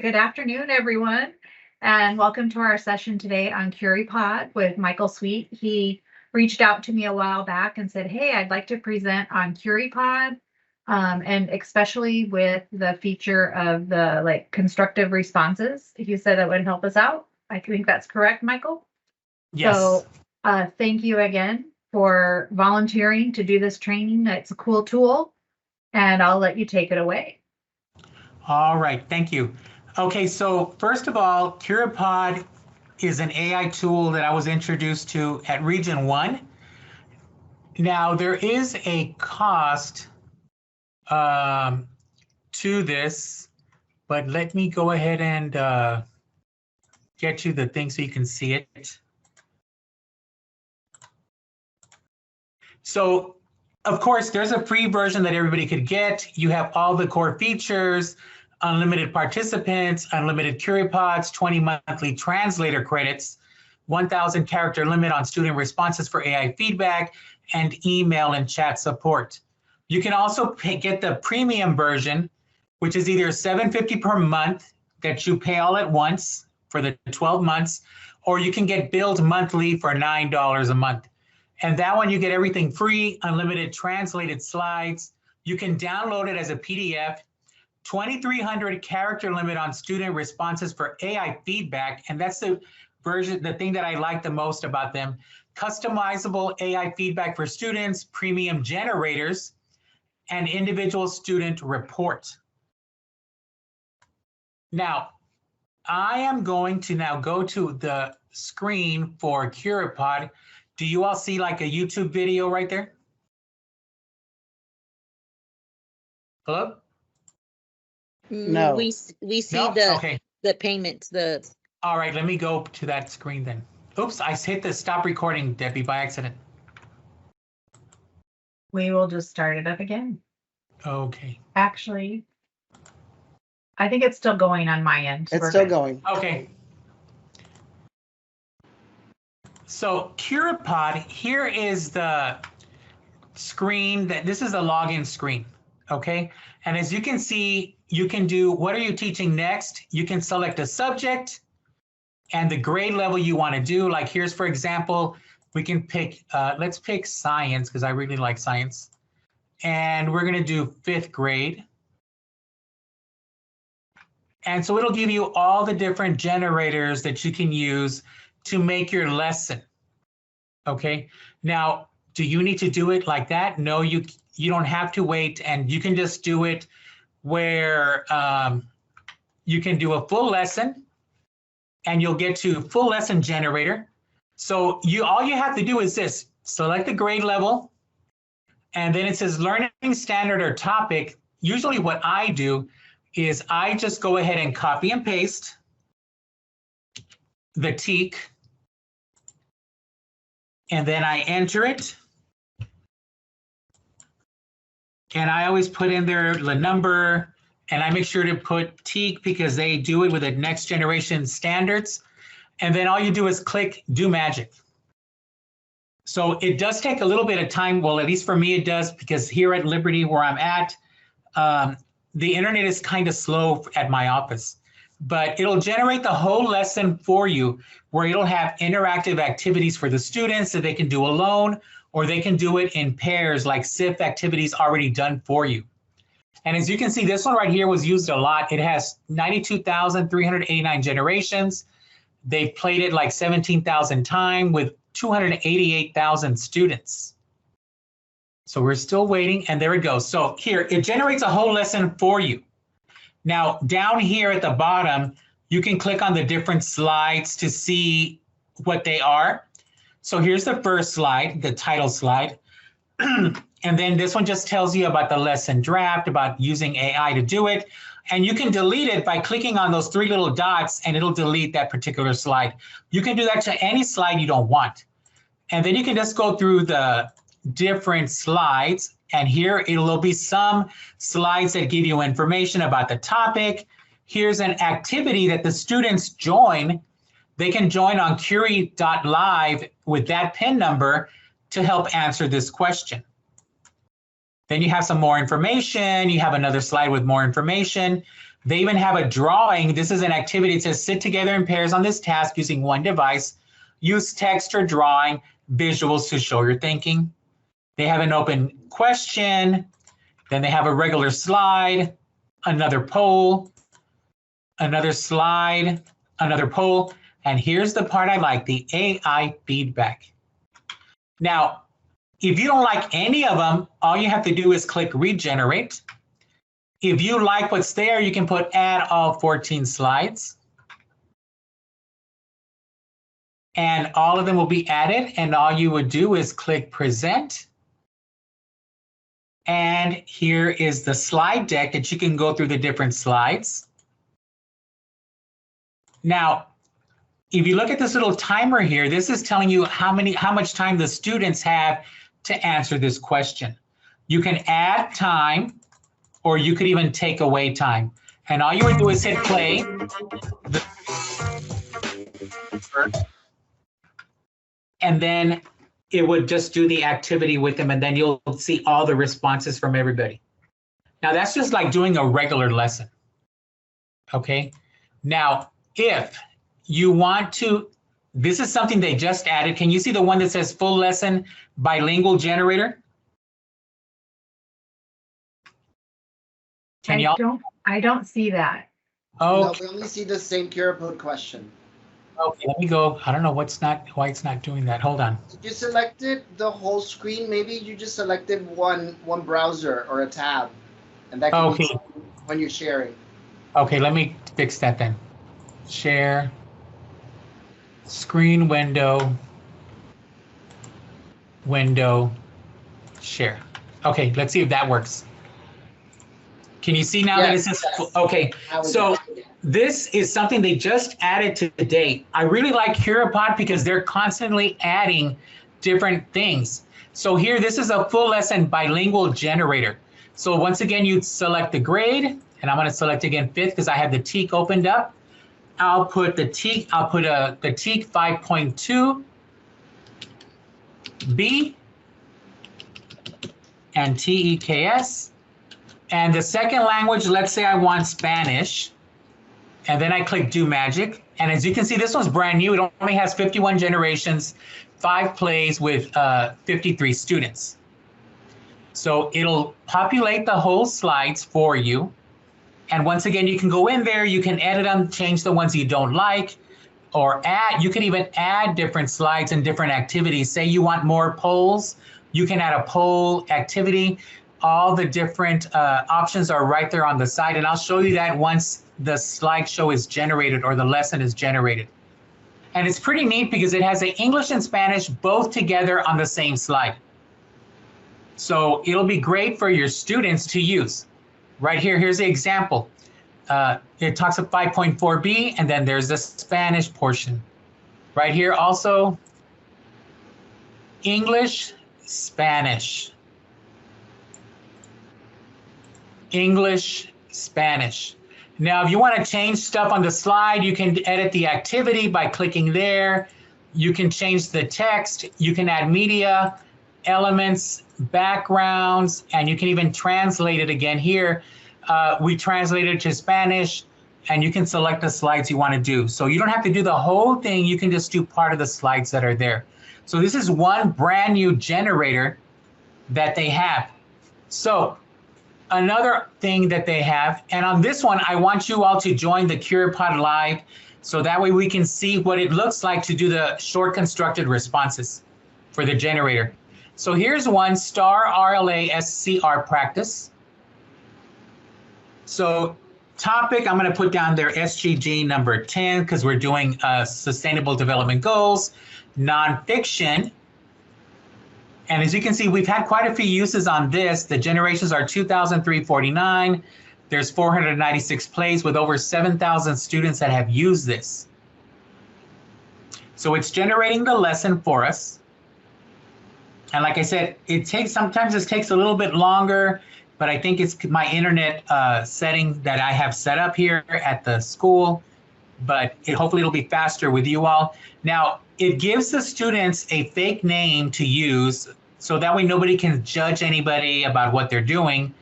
Good afternoon, everyone, and welcome to our session today on Curipod with Michael Sweet. He reached out to me a while back and said, hey, I'd like to present on Curipod, and especially with the feature of the constructive responses. He said that would help us out. I think that's correct, Michael? Yes. So thank you again for volunteering to do this training. It's a cool tool, and I'll let you take it away. All right, thank you. Okay, so first of all, Curipod is an AI tool that I was introduced to at Region 1. Now, there is a cost to this, but let me go ahead and get you the thing so you can see it. So, of course, there's a free version that everybody could get. You have all the core features, unlimited participants, unlimited Curipods, 20 monthly translator credits, 1,000 character limit on student responses for AI feedback, and email and chat support. You can also get the premium version, which is either $7.50 per month that you pay all at once for the 12 months, or you can get billed monthly for $9 a month. And that one, you get everything free, unlimited translated slides. You can download it as a PDF, 2,300 character limit on student responses for AI feedback. And that's the version, the thing that I like the most about them. Customizable AI feedback for students, premium generators, and individual student report. Now, I am going to now go to the screen for Curipod. Do you all see like a YouTube video right there? Hello? No. We see No? Okay. the payments, All right, let me go to that screen then. Oops, I hit the stop recording, Debbie, by accident. We will just start it up again. Okay. Actually, I think it's still going on my end. It's still going. Okay. So Curipod, here is the screen this is the login screen, okay? And as you can see, you can do, what are you teaching next? You can select a subject and the grade level you want to do. Like here's, for example, we can pick, let's pick science because I really like science. And we're going to do 5th grade. And so it'll give you all the different generators that you can use to make your lesson. Okay. Now, do you need to do it like that? No, you don't have to wait, and you can just do it where you can do a full lesson and you'll get to full lesson generator. So all you have to do is this: select the grade level, and then it says learning standard or topic. Usually what I do is I just go ahead and copy and paste the TEAC, and then I enter it. And I always put in there the number, and I make sure to put TEAC because they do it with the next generation standards. And then all you do is click do magic. So it does take a little bit of time. Well, at least for me, it does, because here at Liberty, where I'm at, the internet is kind of slow at my office. But it'll generate the whole lesson for you, where it'll have interactive activities for the students that they can do alone, or they can do it in pairs, like SIF activities already done for you. And as you can see, this one right here was used a lot. It has 92,389 generations. They've played it like 17,000 times with 288,000 students. So we're still waiting, and there it goes. So here, it generates a whole lesson for you. Now, down here at the bottom, you can click on the different slides to see what they are. So here's the first slide, the title slide. And then this one just tells you about the lesson draft, about using AI to do it. And you can delete it by clicking on those 3 little dots, and it'll delete that particular slide. You can do that to any slide you don't want. And then you can just go through the different slides. And here it'll be some slides that give you information about the topic. Here's an activity that the students join. They can join on Curie.live with that PIN number to help answer this question. Then you have some more information. You have another slide with more information. They even have a drawing. This is an activity. It says sit together in pairs on this task using one device. Use text or drawing visuals to show your thinking. They have an open question. Then they have a regular slide, another poll, another slide, another poll. And here's the part I like, the AI feedback. Now, if you don't like any of them, all you have to do is click regenerate. If you like what's there, you can put add all 14 slides. And all of them will be added. And all you would do is click present. And here is the slide deck that you can go through the different slides. Now, if you look at this little timer here, this is telling you how much time the students have to answer this question. You can add time, or you could even take away time. And all you would do is hit play. And then it would just do the activity with them, and then you'll see all the responses from everybody. Now that's just like doing a regular lesson. Okay. Now, if you want to, this is something they just added. Can you see the one that says full lesson bilingual generator? Can y'all? I don't see that. Oh, No, we only see the same Curipod question. okay, let me go. I don't know why it's not doing that. Hold on. You selected the whole screen. Maybe you just selected one browser or a tab, and that can be when you're sharing. Okay, let me fix that then. Share, screen window, share. Okay, let's see if that works. Can you see now that it says, okay, so this is something they just added today. I really like Curipod because they're constantly adding different things. So here, this is a full lesson bilingual generator. So once again, you select the grade, and I'm gonna select again 5th because I have the TEAC opened up. I'll put the TEAC, the TEAC 5.2 B and TEKS. And the second language, let's say I want Spanish. And then I click do magic. And as you can see, this one's brand new. It only has 51 generations, 5 plays with 53 students. So it'll populate the whole slides for you. And once again, you can go in there, you can edit them, change the ones you don't like, or add, you can even add different slides and different activities. Say you want more polls, you can add a poll activity. All the different options are right there on the side. And I'll show you that once the slideshow is generated or the lesson is generated. And it's pretty neat because it has the English and Spanish both together on the same slide. So it'll be great for your students to use. Right here, here's the example. It talks of 5.4b, and then there's the Spanish portion. Right here also, English, Spanish. English, Spanish. Now, if you want to change stuff on the slide, you can edit the activity by clicking there. You can change the text. You can add media, elements, backgrounds, and you can even translate it again here. We translated it to Spanish, and you can select the slides you want to do. So you don't have to do the whole thing. You can just do part of the slides that are there. So this is one brand new generator that they have. So another thing that they have, and on this one, I want you all to join the Curipod Live, so that way we can see what it looks like to do the short constructed responses for the generator. So here's one, star RLA SCR practice. So topic, I'm gonna put down their SGG number 10, because we're doing Sustainable Development Goals, nonfiction. And as you can see, we've had quite a few uses on this. The generations are 2,349. There's 496 plays with over 7,000 students that have used this. So it's generating the lesson for us. And like I said, sometimes it takes a little bit longer, but I think it's my internet setting that I have set up here at the school, but hopefully it'll be faster with you all. Now, it gives the students a fake name to use, so that way nobody can judge anybody about what they're doing.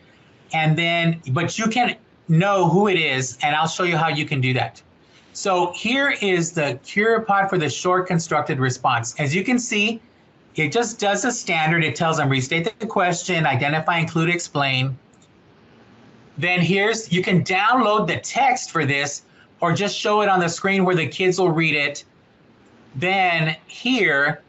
And then, but you can know who it is, and I'll show you how you can do that. So here is the Curipod for the short constructed response. As you can see, it just does a standard. It tells them restate the question, identify, include, explain. Then here's, you can download the text for this or just show it on the screen where the kids will read it. Then here,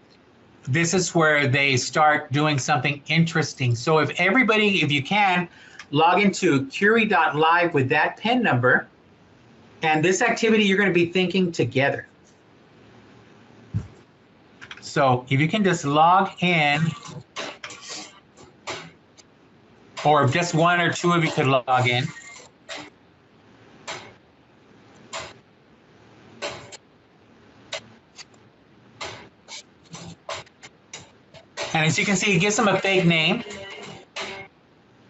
this is where they start doing something interesting. So if everybody, if you can, log into Curie.live with that PIN number, and this activity you're going to be thinking together. So if you can just log in, or just one or two of you could log in. And as you can see, it gives them a fake name.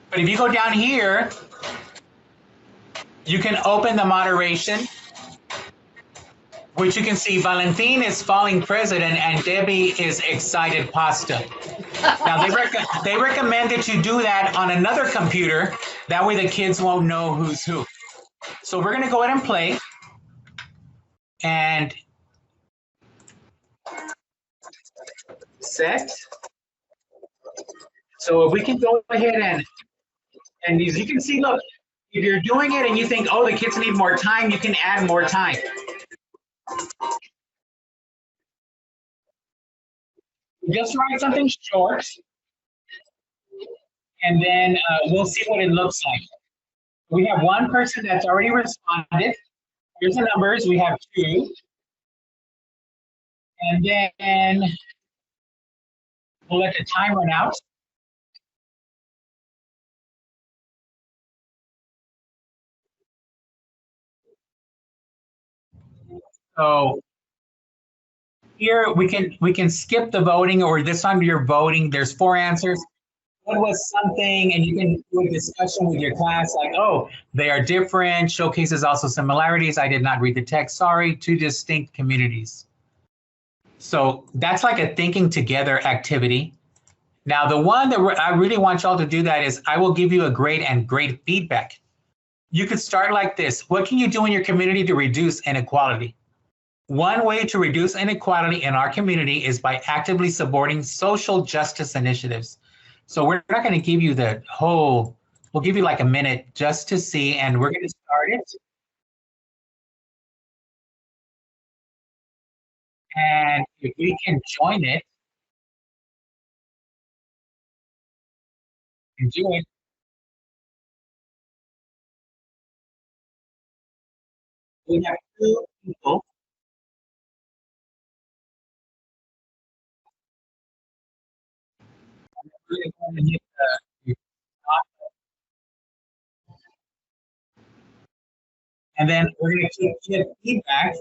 But if you go down here, you can open the moderation, which you can see Valentin is falling president and Debbie is excited pasta. Now they recommend that you do that on another computer. That way the kids won't know who's who. So we're gonna go ahead and play. And set. So if we can go ahead and as you can see, look, if you're doing it and you think, oh, the kids need more time, you can add more time. Just write something short, and then we'll see what it looks like. We have one person that's already responded. Here's the numbers. We have 2. And then we'll let the time run out. So here we can skip the voting, or this time you're voting. There's 4 answers. What was something, and you can do a discussion with your class like, oh, they are different, showcases also similarities. I did not read the text, sorry, 2 distinct communities. So that's like a thinking together activity. Now, the one that I really want y'all to do that is I will give you a grade and grade feedback. You could start like this. What can you do in your community to reduce inequality? One way to reduce inequality in our community is by actively supporting social justice initiatives. So we're not going to give you the whole, we'll give you like a minute just to see, and we're going to start it. And if we can join it and do it. We have 2 people. We're going to go and hit the and then we're going to get feedback.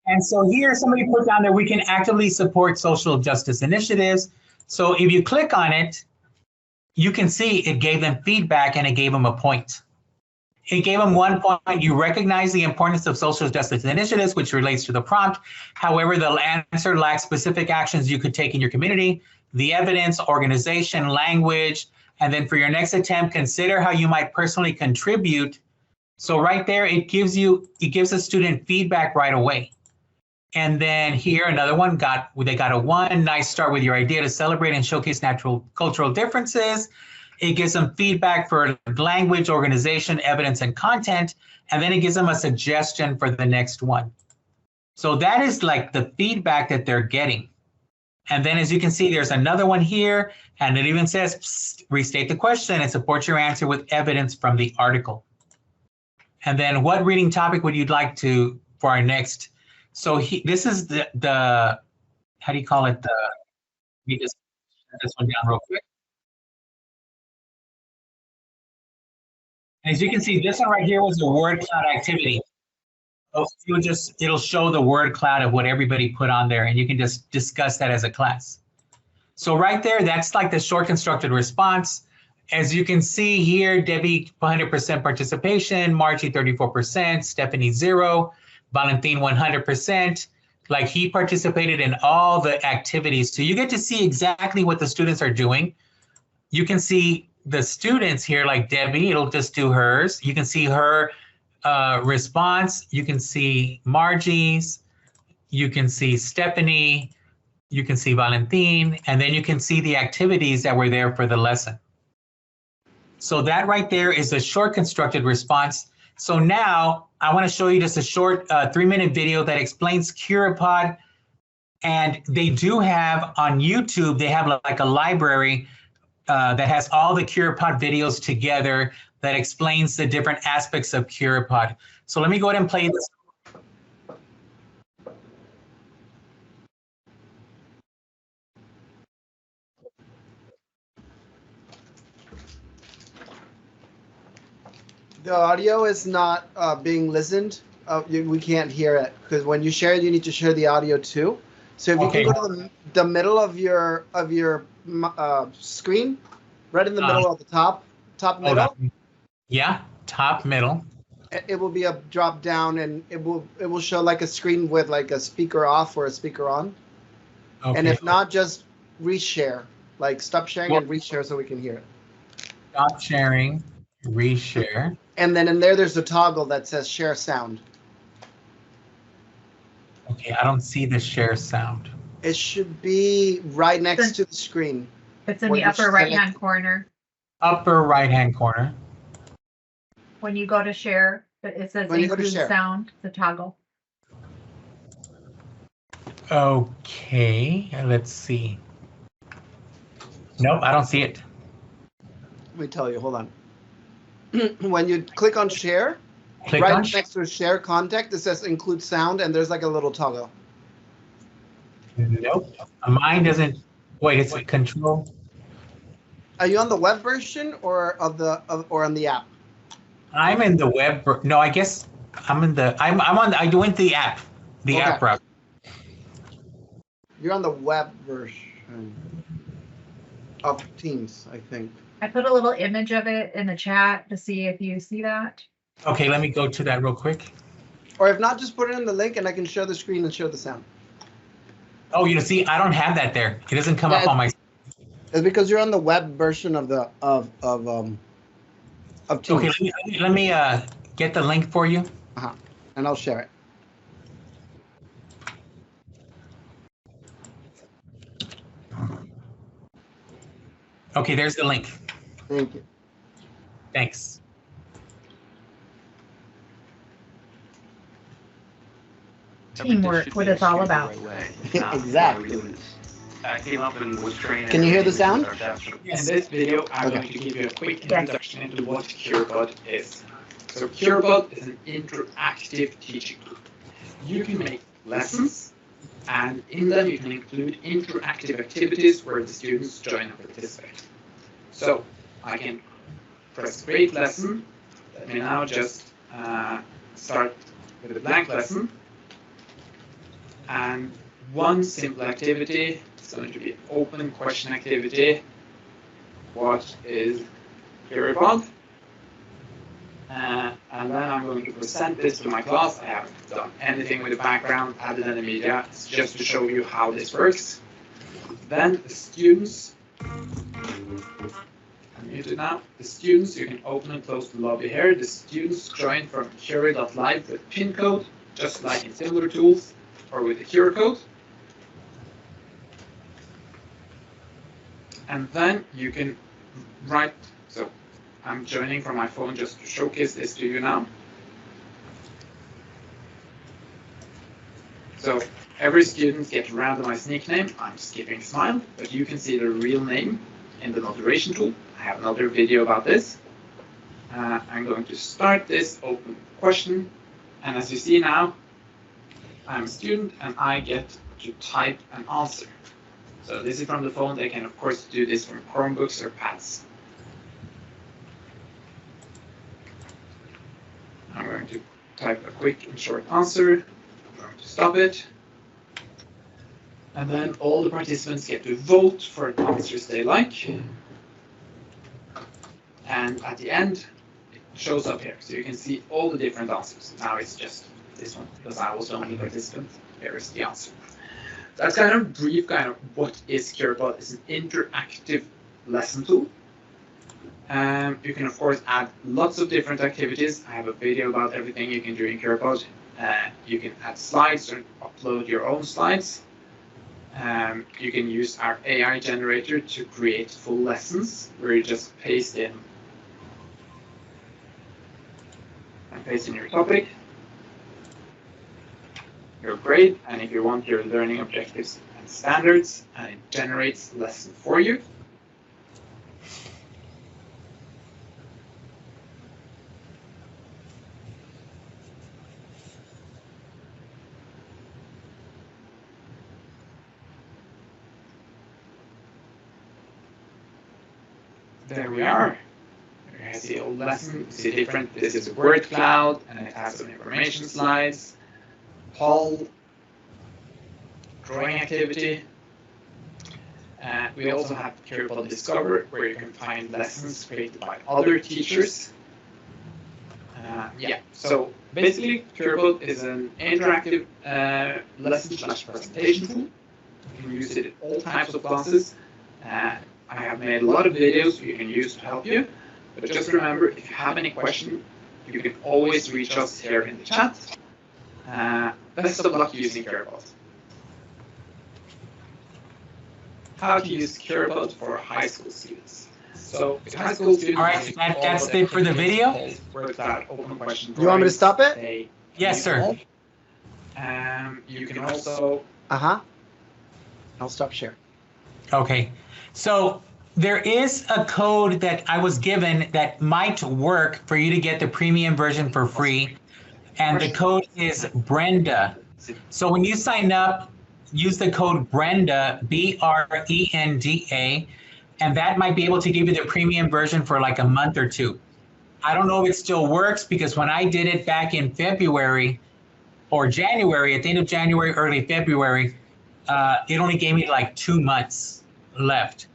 And so here, somebody put down that we can actively support social justice initiatives. So if you click on it, you can see it gave them feedback and it gave them a point. It gave them 1 point. You recognize the importance of social justice initiatives, which relates to the prompt. However, the answer lacks specific actions you could take in your community, the evidence, organization, language, and then for your next attempt, consider how you might personally contribute. So right there, it gives a student feedback right away. And then here, another one they got a 1. Nice start with your idea to celebrate and showcase natural cultural differences. It gives them feedback for language, organization, evidence, and content. And then it gives them a suggestion for the next one. So that is like the feedback that they're getting. And then as you can see, there's another one here, and it even says, restate the question and support your answer with evidence from the article. And then what reading topic would you like to, for our next? So this is the how do you call it? Let me just shut this one down real quick. As you can see, this one right here was the word cloud activity. So it'll show the word cloud of what everybody put on there, and you can just discuss that as a class. So right there, that's like the short constructed response. As you can see here, Debbie 100% participation, Margie 34%, Stephanie 0, Valentin 100%. Like he participated in all the activities. So you get to see exactly what the students are doing. You can see the students here, like Debbie, it'll just do hers. You can see her response. You can see Margie's. You can see Stephanie. You can see Valentin, and then you can see the activities that were there for the lesson. So that right there is a short constructed response. So now I want to show you just a short 3-minute video that explains Curipod. And they do have on YouTube, they have like a library that has all the Curipod videos together that explains the different aspects of Curipod. So let me go ahead and play this. The audio is not being listened. We can't hear it because when you share it, you need to share the audio too. So if you can go to the middle of your screen, right in the middle of the top middle. Yeah, top middle. It will be a drop down, and it will show like a screen with like a speaker off or a speaker on. Okay. And if not, just reshare. Like stop sharing and reshare so we can hear it. Stop sharing, reshare. And then in there's a toggle that says share sound. Okay, I don't see the share sound. It should be right next to the screen. It's in the upper right-hand corner. Upper right-hand corner. When you go to share, it says include sound, the toggle. Okay, let's see. Nope, I don't see it. Let me tell you, hold on. When you click on share, next to share contact, it says include sound, and there's like a little toggle. Nope, mine doesn't. Wait, it's control. Are you on the web version or or on the app? I'm in the web. No, I guess I'm in the. I went the app. The app route. You're on the web version of Teams, I think. I put a little image of it in the chat to see if you see that. Okay, let me go to that real quick. Or if not, just put it in the link and I can share the screen and show the sound. Oh, you see, I don't have that there. It doesn't come up on my. It's because you're on the web version of the of Teams. Okay, let me get the link for you. And I'll share it. Okay, there's the link. Thank you. Thanks. Teamwork, what it's all about. Exactly. I came up and was trained. Can you hear the sound? In this video, I'm going to give you a quick introduction into what Curipod is. So Curipod is an interactive teaching tool. You can make lessons, and in them you can include interactive activities where the students join and participate. So I can press create lesson. Let me now just start with a blank lesson. And one simple activity is going to be an open question activity. What is Curipod? And then I'm going to present this to my class. I haven't done anything with the background, added any media. It's just to show you how this works. Then the students, I'm muted now. The students, you can open and close the lobby here. The students join from Curie.live with pin code, just like in similar tools, or with the QR code. And then you can write, so I'm joining from my phone just to showcase this to you now. So every student gets a randomized nickname. I'm skipping Smile, but you can see the real name in the moderation tool. I have another video about this. I'm going to start this open question. And as you see now, I'm a student and I get to type an answer. So this is from the phone. They can, of course, do this from Chromebooks or pads. I'm going to type a quick and short answer. I'm going to stop it. And then all the participants get to vote for the answers they like. And at the end, it shows up here. So you can see all the different answers. Now it's just this one, because I was the only participant. Here is the answer. That's kind of brief, kind of what is Curipod. It's an interactive lesson tool. You can, of course, add lots of different activities. I have a video about everything you can do in Curipod. You can add slides or upload your own slides. You can use our AI generator to create full lessons, where you just paste in your topic, your grade, and if you want your learning objectives and standards, and it generates a lesson for you. There we are. You see the old lesson. You see different. This is a word cloud, and it has some information slides, poll, drawing activity. We also have Curipod Discover, where you can find lessons created by other teachers. Yeah, so basically, Curipod is an interactive lesson/presentation tool. You can use it in all types of classes. I have made a lot of videos you can use to help you, but just remember, if you have any question, you can always reach us here in the chat. Best of luck using Curipod. How to use Curipod for high school students. So, with high school students, all right, that's it for the video. You want me to stop it? Yes, sir. You can also. I'll stop share. Okay. So there is a code that I was given that might work for you to get the premium version for free. And the code is Brenda. So when you sign up, use the code Brenda, BRENDA, and that might be able to give you the premium version for like a month or two. I don't know if it still works, because when I did it back in February or January, at the end of January, early February, it only gave me like 2 months left.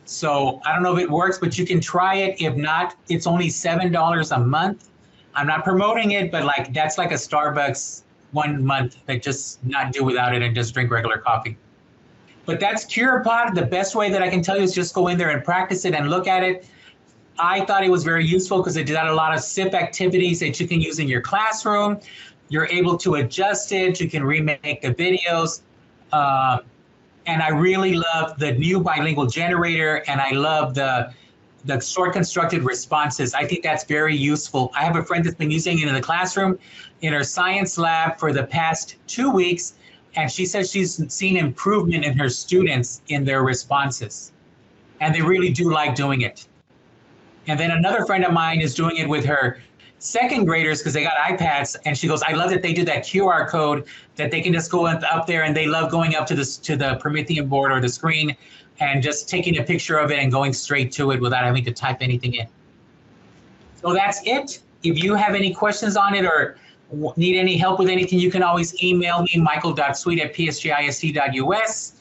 So I don't know if it works, but you can try it. If not, it's only $7 a month. I'm not promoting it, but like that's like a Starbucks 1 month that just not do without it and just drink regular coffee. But that's Curipod. The best way that I can tell you is just go in there and practice it and look at it. I thought it was very useful because it did a lot of SIP activities that you can use in your classroom. You're able to adjust it. You can remake the videos. And I really love the new bilingual generator, and I love the short constructed responses. I think that's very useful. I have a friend that's been using it in the classroom in her science lab for the past 2 weeks, and she says she's seen improvement in her students in their responses. And they really do like doing it. And then another friend of mine is doing it with her second graders because they got iPads, and she goes, I love that they do that QR code that they can just go up there, and they love going up to the Promethean board or the screen and just taking a picture of it and going straight to it without having to type anything in. So that's it. If you have any questions on it or need any help with anything, you can always email me, michael.sweet@psjisd.us,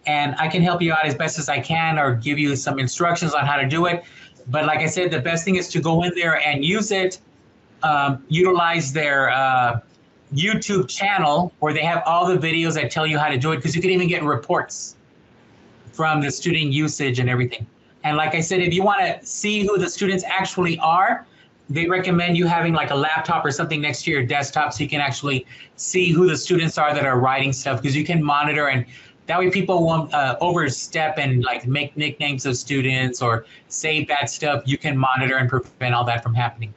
and I can help you out as best as I can or give you some instructions on how to do it. But like I said, the best thing is to go in there and use it. Utilize their YouTube channel where they have all the videos that tell you how to do it, because you can even get reports from the student usage and everything. And like I said, if you want to see who the students actually are, they recommend you having like a laptop or something next to your desktop so you can actually see who the students are that are writing stuff, because you can monitor, and that way people won't overstep and like make nicknames of students or say bad stuff. You can monitor and prevent all that from happening.